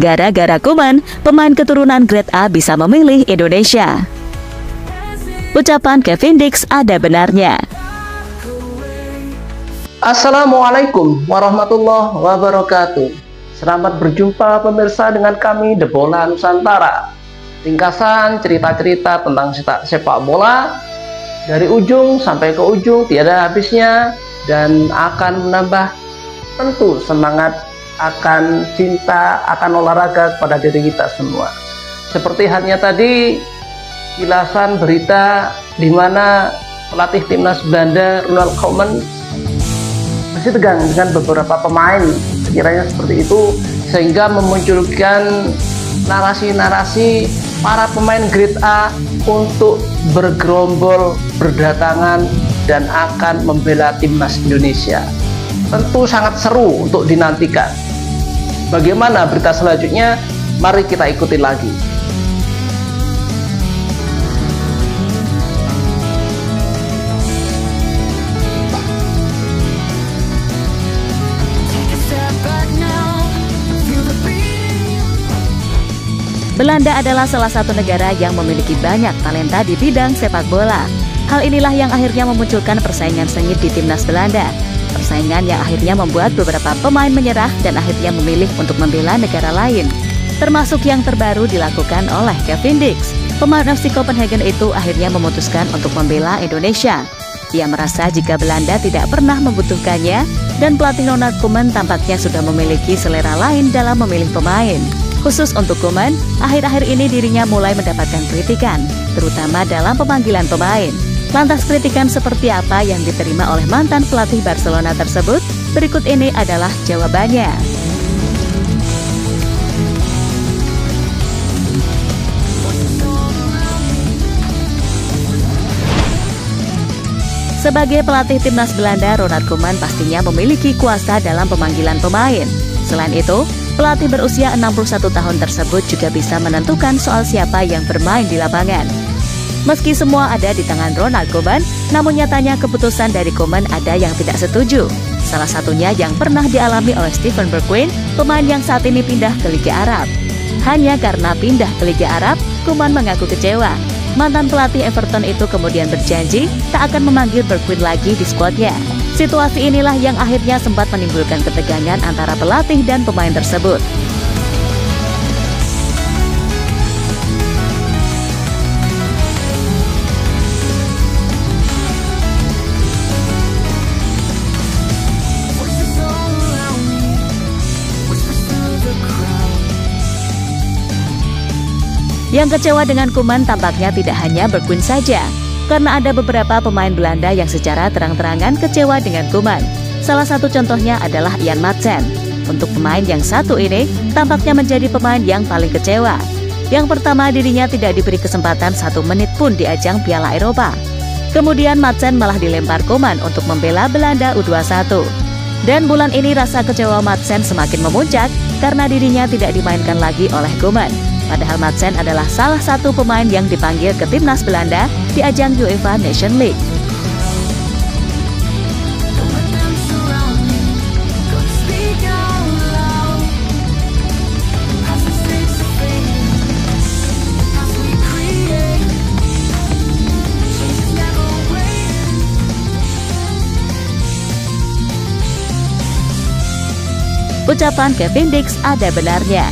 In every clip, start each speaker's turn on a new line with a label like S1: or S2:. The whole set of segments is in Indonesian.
S1: Gara-gara Koeman, pemain keturunan grade A bisa memilih Indonesia. Ucapan Kevin Dix ada benarnya.
S2: Assalamualaikum warahmatullahi wabarakatuh. Selamat berjumpa pemirsa dengan kami The Bola Nusantara. Ringkasan cerita-cerita tentang sepak bola dari ujung sampai ke ujung tiada habisnya, dan akan menambah tentu semangat akan cinta akan olahraga kepada diri kita semua. Seperti halnya tadi kilasan berita di mana pelatih timnas Belanda Ronald Koeman masih tegang dengan beberapa pemain, sekiranya seperti itu, sehingga memunculkan narasi-narasi para pemain grade A untuk bergerombol berdatangan dan akan membela timnas Indonesia. Tentu sangat seru untuk dinantikan. Bagaimana berita selanjutnya? Mari kita ikuti lagi.
S1: Belanda adalah salah satu negara yang memiliki banyak talenta di bidang sepak bola. Hal inilah yang akhirnya memunculkan persaingan sengit di timnas Belanda. Persaingan yang akhirnya membuat beberapa pemain menyerah dan akhirnya memilih untuk membela negara lain. Termasuk yang terbaru dilakukan oleh Kevin Dix. Pemain FC Copenhagen itu akhirnya memutuskan untuk membela Indonesia. Ia merasa jika Belanda tidak pernah membutuhkannya, dan pelatih Ronald Koeman tampaknya sudah memiliki selera lain dalam memilih pemain. Khusus untuk Koeman, akhir-akhir ini dirinya mulai mendapatkan kritikan, terutama dalam pemanggilan pemain. Lantas kritikan seperti apa yang diterima oleh mantan pelatih Barcelona tersebut? Berikut ini adalah jawabannya. Sebagai pelatih timnas Belanda, Ronald Koeman pastinya memiliki kuasa dalam pemanggilan pemain. Selain itu, pelatih berusia 61 tahun tersebut juga bisa menentukan soal siapa yang bermain di lapangan. Meski semua ada di tangan Ronald Koeman, namun nyatanya keputusan dari Koeman ada yang tidak setuju. Salah satunya yang pernah dialami oleh Steven Bergwijn, pemain yang saat ini pindah ke Liga Arab. Hanya karena pindah ke Liga Arab, Koeman mengaku kecewa. Mantan pelatih Everton itu kemudian berjanji tak akan memanggil Bergwijn lagi di skuadnya. Situasi inilah yang akhirnya sempat menimbulkan ketegangan antara pelatih dan pemain tersebut. Yang kecewa dengan Koeman tampaknya tidak hanya Bergwijn saja, karena ada beberapa pemain Belanda yang secara terang-terangan kecewa dengan Koeman. Salah satu contohnya adalah Ian Maatsen. Untuk pemain yang satu ini, tampaknya menjadi pemain yang paling kecewa. Yang pertama, dirinya tidak diberi kesempatan 1 menit pun di ajang Piala Eropa. Kemudian Maatsen malah dilempar Koeman untuk membela Belanda U21. Dan bulan ini rasa kecewa Maatsen semakin memuncak karena dirinya tidak dimainkan lagi oleh Koeman. Padahal Maatsen adalah salah satu pemain yang dipanggil ke timnas Belanda di ajang UEFA Nations League. Ucapan Kevin Dix ada benarnya.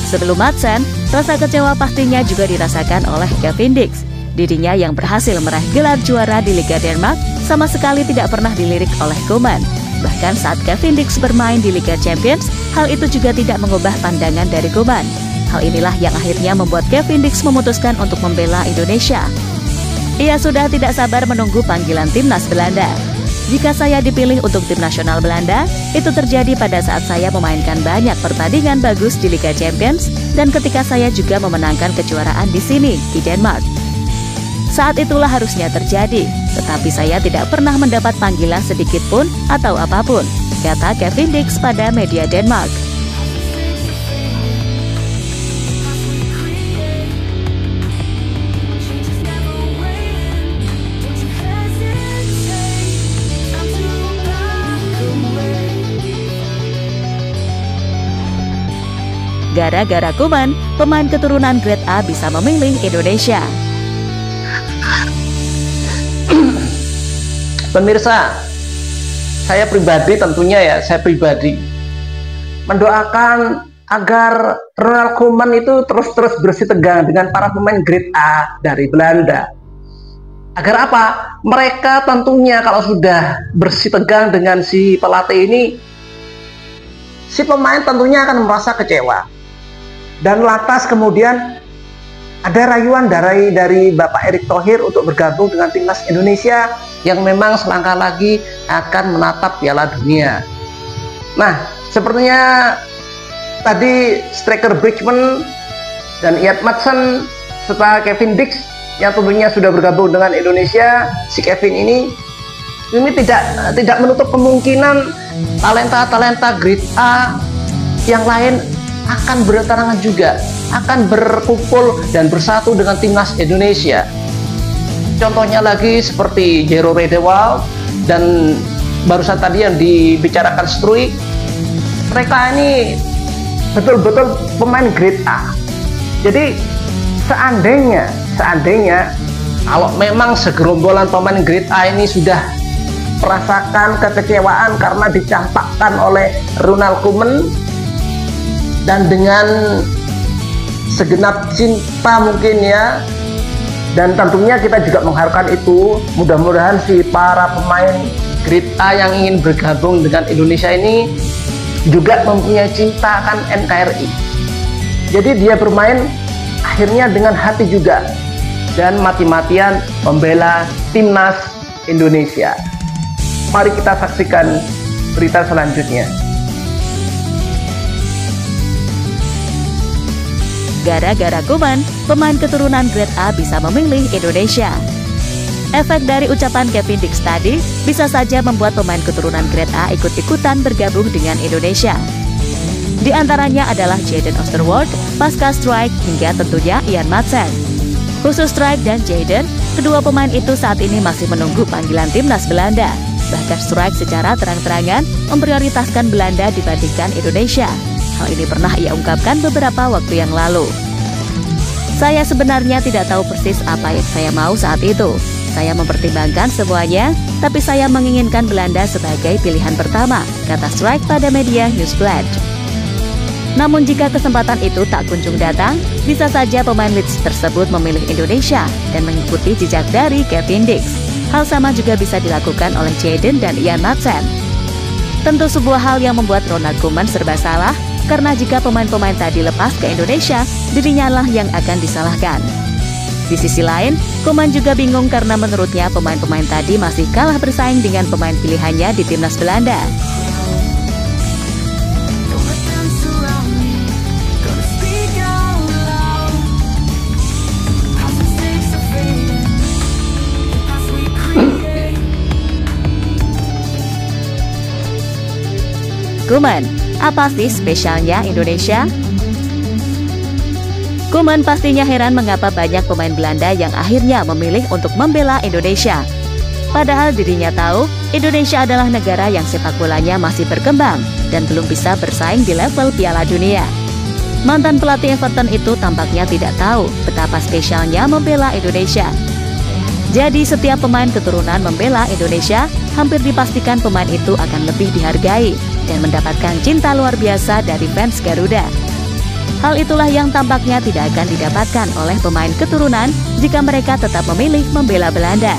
S1: Sebelum Maatsen, rasa kecewa pastinya juga dirasakan oleh Kevin Dix. Dirinya yang berhasil meraih gelar juara di Liga Denmark sama sekali tidak pernah dilirik oleh Koeman. Bahkan saat Kevin Dix bermain di Liga Champions, hal itu juga tidak mengubah pandangan dari Koeman. Hal inilah yang akhirnya membuat Kevin Dix memutuskan untuk membela Indonesia. Ia sudah tidak sabar menunggu panggilan timnas Belanda. Jika saya dipilih untuk tim nasional Belanda, itu terjadi pada saat saya memainkan banyak pertandingan bagus di Liga Champions dan ketika saya juga memenangkan kejuaraan di sini, di Denmark. Saat itulah harusnya terjadi, tetapi saya tidak pernah mendapat panggilan sedikit pun atau apapun, kata Kevin Dix pada media Denmark. Gara-gara Koeman, pemain keturunan grade A bisa memilih Indonesia.
S2: Pemirsa, saya pribadi mendoakan agar Ronald Koeman itu terus bersih tegang dengan para pemain grade A dari Belanda. Agar apa? Mereka tentunya kalau sudah bersih tegang dengan si pelatih ini, si pemain tentunya akan merasa kecewa. Dan lantas kemudian ada rayuan dari Bapak Erick Thohir untuk bergabung dengan timnas Indonesia yang memang selangkah lagi akan menatap Piala Dunia. Nah, sepertinya tadi striker Bridgman dan Ian Maatsen serta Kevin Dix yang tentunya sudah bergabung dengan Indonesia, si Kevin ini tidak menutup kemungkinan talenta grade A yang lain akan berdatangan juga, akan berkumpul dan bersatu dengan timnas Indonesia. Contohnya lagi seperti Jero Redewald dan barusan tadi yang dibicarakan Struijk. Mereka ini betul-betul pemain grade A. Jadi seandainya kalau memang segerombolan pemain grade A ini sudah merasakan kekecewaan karena dicampakkan oleh Ronald Koeman, dan dengan segenap cinta mungkin ya, dan tentunya kita juga mengharapkan itu, mudah-mudahan si para pemain grade A yang ingin bergabung dengan Indonesia ini juga mempunyai cinta akan NKRI. Jadi dia bermain akhirnya dengan hati juga dan mati-matian membela timnas Indonesia. Mari kita saksikan berita selanjutnya.
S1: Gara-gara Koeman, pemain keturunan grade A bisa memilih Indonesia. Efek dari ucapan Kevin Dix tadi bisa saja membuat pemain keturunan grade A ikut-ikutan bergabung dengan Indonesia. Di antaranya adalah Jayden Oosterwolde, Pascal Struijk, hingga tentunya Ian Maatsen. Khusus Struijk dan Jayden, kedua pemain itu saat ini masih menunggu panggilan timnas Belanda. Bahkan Struijk secara terang-terangan memprioritaskan Belanda dibandingkan Indonesia. Hal ini pernah ia ungkapkan beberapa waktu yang lalu. Saya sebenarnya tidak tahu persis apa yang saya mau saat itu. Saya mempertimbangkan semuanya, tapi saya menginginkan Belanda sebagai pilihan pertama, kata Struijk pada media Newsblad. Namun jika kesempatan itu tak kunjung datang, bisa saja pemain Leeds tersebut memilih Indonesia dan mengikuti jejak dari Kevin Dix. Hal sama juga bisa dilakukan oleh Jayden dan Ian Maatsen. Tentu sebuah hal yang membuat Ronald Koeman serba salah, karena jika pemain-pemain tadi lepas ke Indonesia, dirinya lah yang akan disalahkan. Di sisi lain, Koeman juga bingung karena menurutnya pemain-pemain tadi masih kalah bersaing dengan pemain pilihannya di timnas Belanda. Koeman, apa sih spesialnya Indonesia? Koeman pastinya heran mengapa banyak pemain Belanda yang akhirnya memilih untuk membela Indonesia. Padahal dirinya tahu Indonesia adalah negara yang sepak bolanya masih berkembang dan belum bisa bersaing di level Piala Dunia. Mantan pelatih Everton itu tampaknya tidak tahu betapa spesialnya membela Indonesia. Jadi setiap pemain keturunan membela Indonesia, hampir dipastikan pemain itu akan lebih dihargai dan mendapatkan cinta luar biasa dari fans Garuda. Hal itulah yang tampaknya tidak akan didapatkan oleh pemain keturunan jika mereka tetap memilih membela Belanda.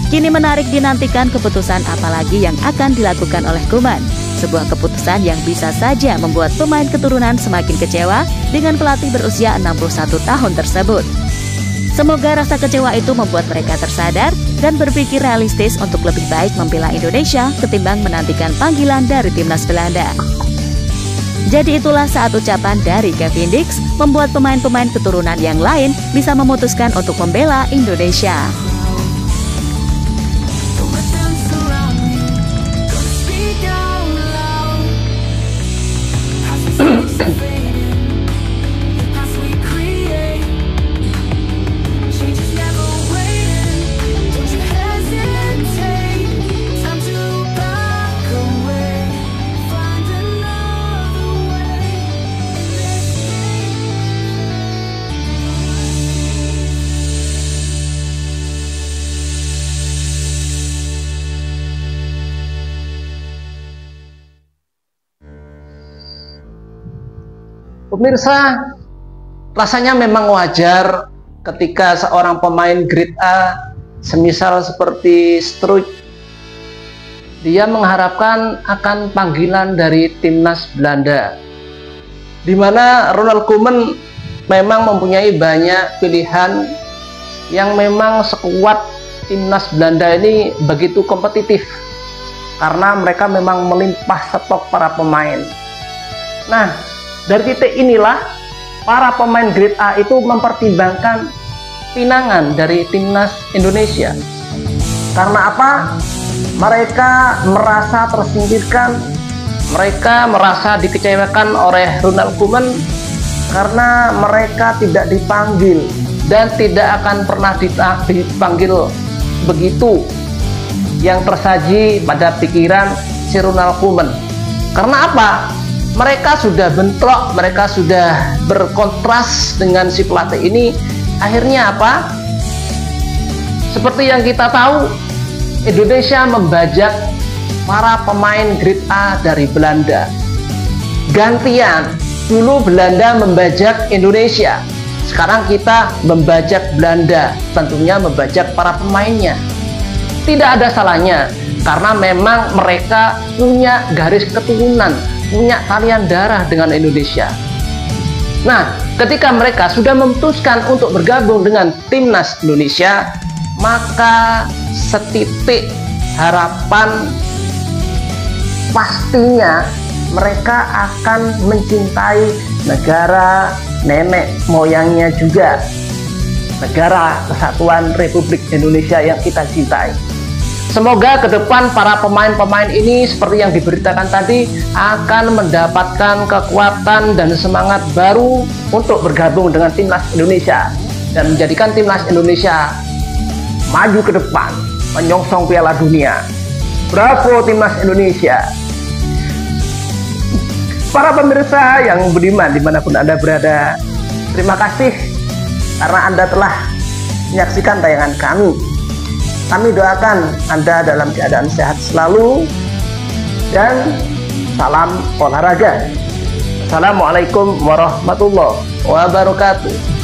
S1: Kini menarik dinantikan keputusan apalagi yang akan dilakukan oleh Koeman. Sebuah keputusan yang bisa saja membuat pemain keturunan semakin kecewa dengan pelatih berusia 61 tahun tersebut. Semoga rasa kecewa itu membuat mereka tersadar dan berpikir realistis untuk lebih baik membela Indonesia ketimbang menantikan panggilan dari timnas Belanda. Jadi itulah saat ucapan dari Kevin Dix membuat pemain-pemain keturunan yang lain bisa memutuskan untuk membela Indonesia.
S2: Pemirsa, rasanya memang wajar ketika seorang pemain grade A, semisal seperti Struijk, dia mengharapkan akan panggilan dari timnas Belanda, di mana Ronald Koeman memang mempunyai banyak pilihan yang memang sekuat timnas Belanda ini begitu kompetitif, karena mereka memang melimpah stok para pemain. Nah, dari titik inilah para pemain grade A itu mempertimbangkan pinangan dari timnas Indonesia. Karena apa? Mereka merasa tersingkirkan, mereka merasa dikecewakan oleh Ronald Koeman karena mereka tidak dipanggil dan tidak akan pernah dipanggil begitu yang tersaji pada pikiran si Ronald Koeman. Karena apa? Mereka sudah bentrok, mereka sudah berkontras dengan si pelatih ini. Akhirnya apa? Seperti yang kita tahu, Indonesia membajak para pemain grade A dari Belanda. Gantian, dulu Belanda membajak Indonesia, sekarang kita membajak Belanda, tentunya membajak para pemainnya. Tidak ada salahnya, karena memang mereka punya garis keturunan, punya talian darah dengan Indonesia. Nah, ketika mereka sudah memutuskan untuk bergabung dengan timnas Indonesia, maka setitik harapan pastinya mereka akan mencintai negara nenek moyangnya juga, negara Kesatuan Republik Indonesia yang kita cintai. Semoga ke depan para pemain-pemain ini seperti yang diberitakan tadi akan mendapatkan kekuatan dan semangat baru untuk bergabung dengan timnas Indonesia dan menjadikan timnas Indonesia maju ke depan menyongsong Piala Dunia. Bravo timnas Indonesia. Para pemirsa yang budiman dimanapun Anda berada, terima kasih karena Anda telah menyaksikan tayangan kami. Kami doakan Anda dalam keadaan sehat selalu dan salam olahraga. Assalamualaikum warahmatullahi wabarakatuh.